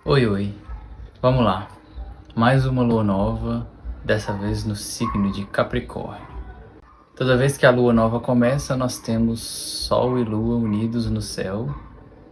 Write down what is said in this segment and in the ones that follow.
Oi, oi, vamos lá. Mais uma lua nova, dessa vez no signo de Capricórnio. Toda vez que a lua nova começa, nós temos Sol e Lua unidos no céu,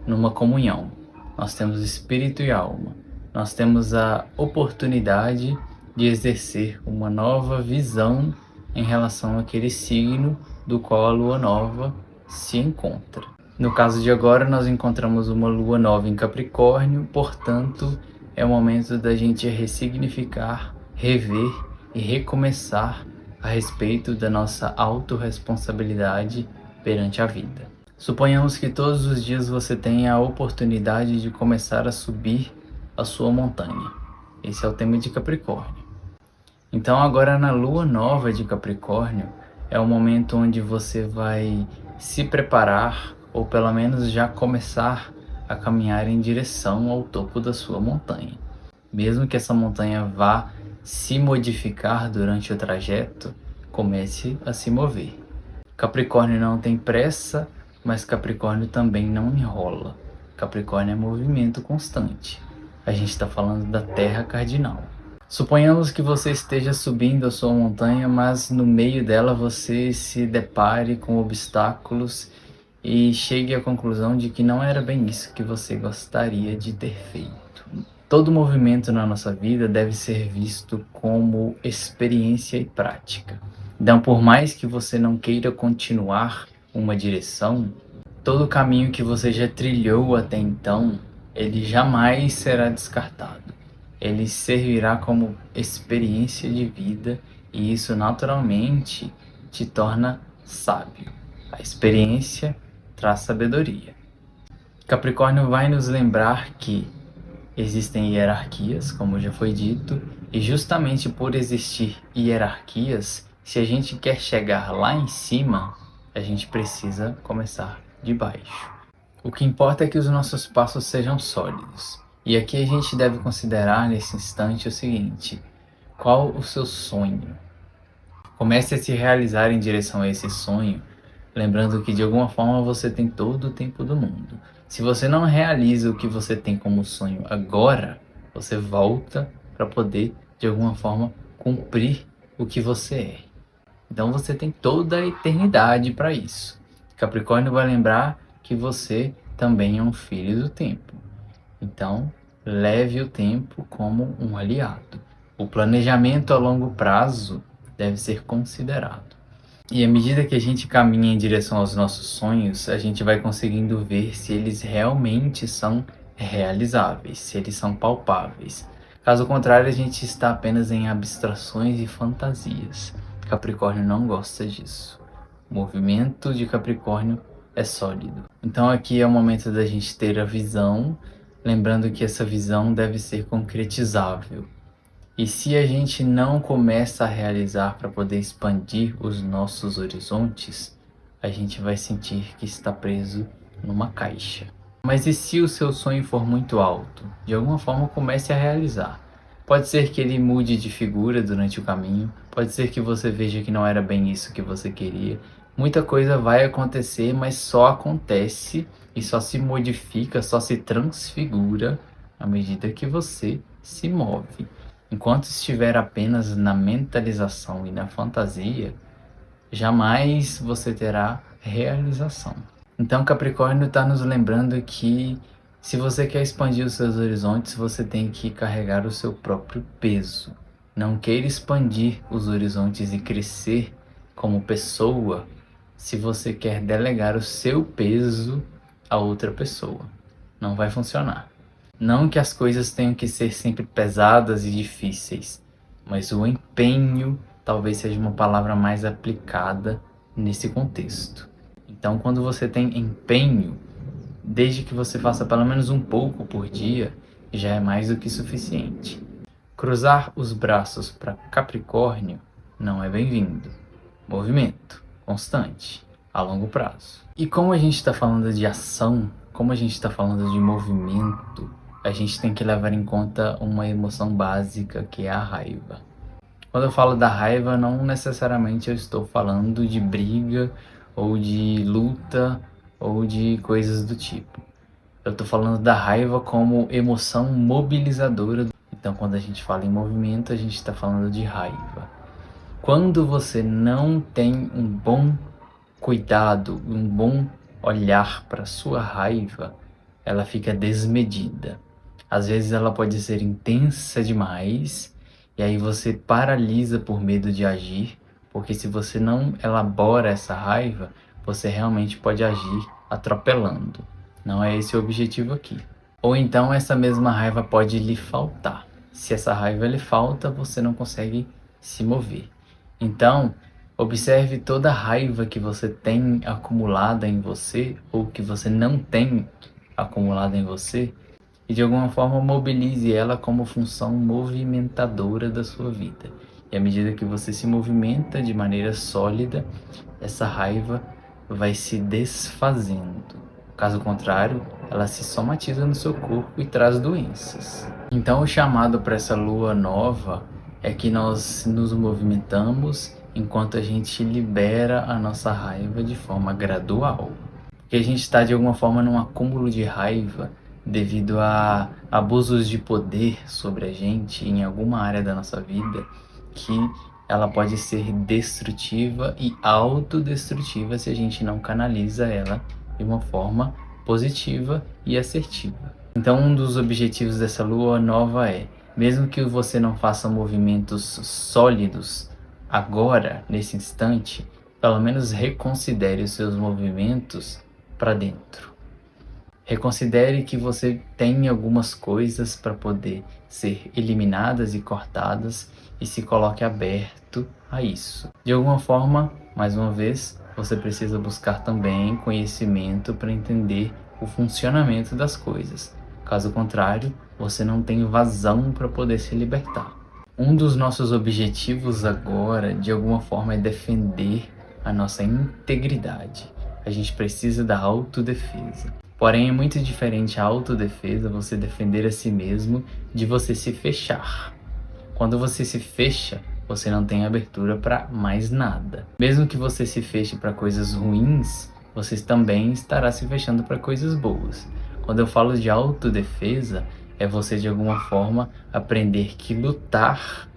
numa comunhão. Nós temos espírito e alma. Nós temos a oportunidade de exercer uma nova visão em relação àquele signo do qual a lua nova se encontra. No caso de agora, nós encontramos uma lua nova em Capricórnio, portanto, é o momento da gente ressignificar, rever e recomeçar a respeito da nossa autorresponsabilidade perante a vida. Suponhamos que todos os dias você tenha a oportunidade de começar a subir a sua montanha. Esse é o tema de Capricórnio. Então agora na lua nova de Capricórnio é o momento onde você vai se preparar ou pelo menos já começar a caminhar em direção ao topo da sua montanha. Mesmo que essa montanha vá se modificar durante o trajeto, comece a se mover. Capricórnio não tem pressa, mas Capricórnio também não enrola. Capricórnio é movimento constante. A gente está falando da Terra cardinal. Suponhamos que você esteja subindo a sua montanha, mas no meio dela você se depare com obstáculos e chegue à conclusão de que não era bem isso que você gostaria de ter feito. Todo movimento na nossa vida deve ser visto como experiência e prática. Então, por mais que você não queira continuar uma direção, todo o caminho que você já trilhou até então, ele jamais será descartado. Ele servirá como experiência de vida e isso naturalmente te torna sábio. A experiência traz sabedoria. Capricórnio vai nos lembrar que existem hierarquias, como já foi dito, e justamente por existir hierarquias, se a gente quer chegar lá em cima, a gente precisa começar de baixo. O que importa é que os nossos passos sejam sólidos. E aqui a gente deve considerar nesse instante o seguinte: qual o seu sonho? Comece a se realizar em direção a esse sonho, lembrando que de alguma forma você tem todo o tempo do mundo. Se você não realiza o que você tem como sonho agora, você volta para poder de alguma forma cumprir o que você é. Então você tem toda a eternidade para isso. Capricórnio vai lembrar que você também é um filho do tempo. Então, leve o tempo como um aliado. O planejamento a longo prazo deve ser considerado. E à medida que a gente caminha em direção aos nossos sonhos, a gente vai conseguindo ver se eles realmente são realizáveis, se eles são palpáveis. Caso contrário, a gente está apenas em abstrações e fantasias. Capricórnio não gosta disso. O movimento de Capricórnio é sólido. Então aqui é o momento da gente ter a visão, lembrando que essa visão deve ser concretizável. E se a gente não começa a realizar para poder expandir os nossos horizontes, a gente vai sentir que está preso numa caixa. Mas e se o seu sonho for muito alto? De alguma forma comece a realizar. Pode ser que ele mude de figura durante o caminho, pode ser que você veja que não era bem isso que você queria. Muita coisa vai acontecer, mas só acontece e só se modifica, só se transfigura à medida que você se move. Enquanto estiver apenas na mentalização e na fantasia, jamais você terá realização. Então Capricórnio está nos lembrando que se você quer expandir os seus horizontes, você tem que carregar o seu próprio peso. Não queira expandir os horizontes e crescer como pessoa se você quer delegar o seu peso a outra pessoa. Não vai funcionar. Não que as coisas tenham que ser sempre pesadas e difíceis, mas o empenho talvez seja uma palavra mais aplicada nesse contexto. Então, quando você tem empenho, desde que você faça pelo menos um pouco por dia, já é mais do que suficiente. Cruzar os braços para Capricórnio não é bem-vindo. Movimento constante, a longo prazo. E como a gente está falando de ação, como a gente está falando de movimento, a gente tem que levar em conta uma emoção básica que é a raiva. Quando eu falo da raiva, não necessariamente eu estou falando de briga ou de luta ou de coisas do tipo. Eu estou falando da raiva como emoção mobilizadora. Então, quando a gente fala em movimento, a gente está falando de raiva. Quando você não tem um bom cuidado, um bom olhar para sua raiva, ela fica desmedida. Às vezes ela pode ser intensa demais, e aí você paralisa por medo de agir, porque se você não elabora essa raiva, você realmente pode agir atropelando. Não é esse o objetivo aqui. Ou então essa mesma raiva pode lhe faltar. Se essa raiva lhe falta, você não consegue se mover. Então, observe toda a raiva que você tem acumulada em você, ou que você não tem acumulada em você, e de alguma forma mobilize ela como função movimentadora da sua vida. E à medida que você se movimenta de maneira sólida, essa raiva vai se desfazendo. Caso contrário, ela se somatiza no seu corpo e traz doenças. Então o chamado para essa lua nova é que nós nos movimentamos enquanto a gente libera a nossa raiva de forma gradual. Porque a gente está de alguma forma num acúmulo de raiva devido a abusos de poder sobre a gente em alguma área da nossa vida, que ela pode ser destrutiva e autodestrutiva se a gente não canaliza ela de uma forma positiva e assertiva. Então, um dos objetivos dessa lua nova é, mesmo que você não faça movimentos sólidos agora, nesse instante, pelo menos reconsidere os seus movimentos para dentro. Reconsidere que você tem algumas coisas para poder ser eliminadas e cortadas, e se coloque aberto a isso. De alguma forma, mais uma vez, você precisa buscar também conhecimento para entender o funcionamento das coisas. Caso contrário, você não tem vazão para poder se libertar. Um dos nossos objetivos agora, de alguma forma, é defender a nossa integridade. A gente precisa da autodefesa. Porém, é muito diferente a autodefesa, você defender a si mesmo, de você se fechar. Quando você se fecha, você não tem abertura para mais nada. Mesmo que você se feche para coisas ruins, você também estará se fechando para coisas boas. Quando eu falo de autodefesa, é você de alguma forma aprender que lutar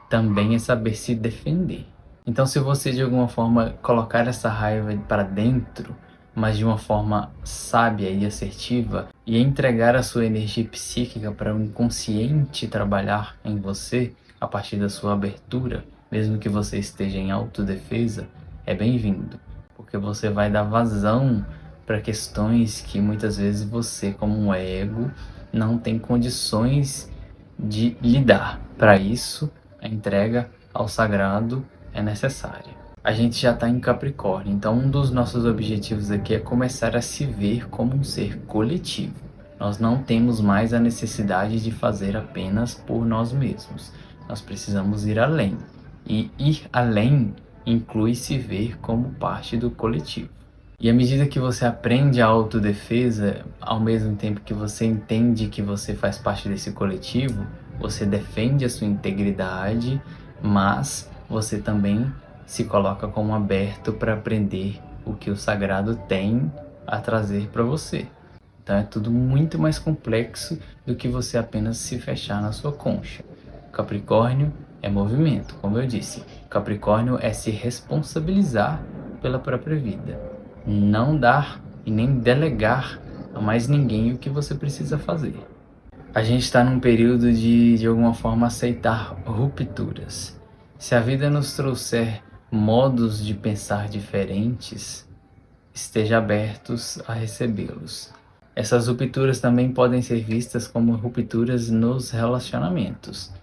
também é saber se defender. Então, se você de alguma forma colocar essa raiva para dentro, mas de uma forma sábia e assertiva, e entregar a sua energia psíquica para o inconsciente trabalhar em você a partir da sua abertura, mesmo que você esteja em autodefesa, é bem-vindo, porque você vai dar vazão para questões que muitas vezes você, como um ego, não tem condições de lidar. Para isso, a entrega ao sagrado é necessária. A gente já está em Capricórnio, então um dos nossos objetivos aqui é começar a se ver como um ser coletivo. Nós não temos mais a necessidade de fazer apenas por nós mesmos. Nós precisamos ir além. E ir além inclui se ver como parte do coletivo. E à medida que você aprende a autodefesa, ao mesmo tempo que você entende que você faz parte desse coletivo, você defende a sua integridade, mas você também se coloca como aberto para aprender o que o sagrado tem a trazer para você. Então é tudo muito mais complexo do que você apenas se fechar na sua concha. Capricórnio é movimento, como eu disse. Capricórnio é se responsabilizar pela própria vida. Não dar e nem delegar a mais ninguém o que você precisa fazer. A gente está num período de alguma forma, aceitar rupturas. Se a vida nos trouxer modos de pensar diferentes, esteja abertos a recebê-los. Essas rupturas também podem ser vistas como rupturas nos relacionamentos.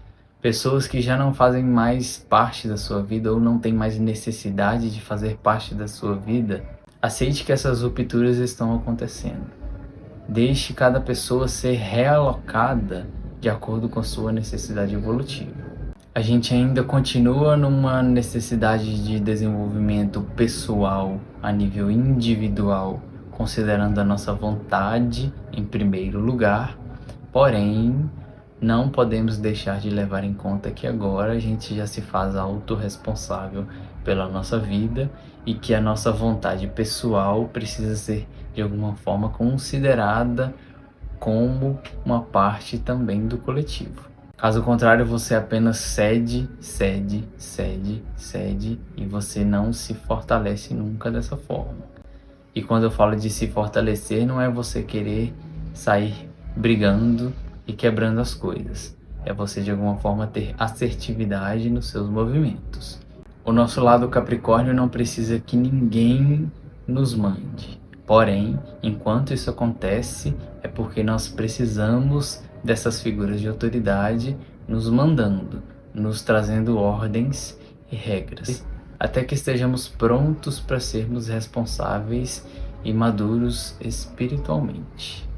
Pessoas que já não fazem mais parte da sua vida ou não têm mais necessidade de fazer parte da sua vida, aceite que essas rupturas estão acontecendo. Deixe cada pessoa ser realocada de acordo com a sua necessidade evolutiva. A gente ainda continua numa necessidade de desenvolvimento pessoal a nível individual, considerando a nossa vontade em primeiro lugar, porém não podemos deixar de levar em conta que agora a gente já se faz autorresponsável pela nossa vida e que a nossa vontade pessoal precisa ser de alguma forma considerada como uma parte também do coletivo. Caso contrário, você apenas cede, cede, cede, cede e você não se fortalece nunca dessa forma. E quando eu falo de se fortalecer, não é você querer sair brigando e quebrando as coisas. É você de alguma forma ter assertividade nos seus movimentos. O nosso lado Capricórnio não precisa que ninguém nos mande. Porém, enquanto isso acontece, é porque nós precisamos dessas figuras de autoridade nos mandando, nos trazendo ordens e regras, até que estejamos prontos para sermos responsáveis e maduros espiritualmente.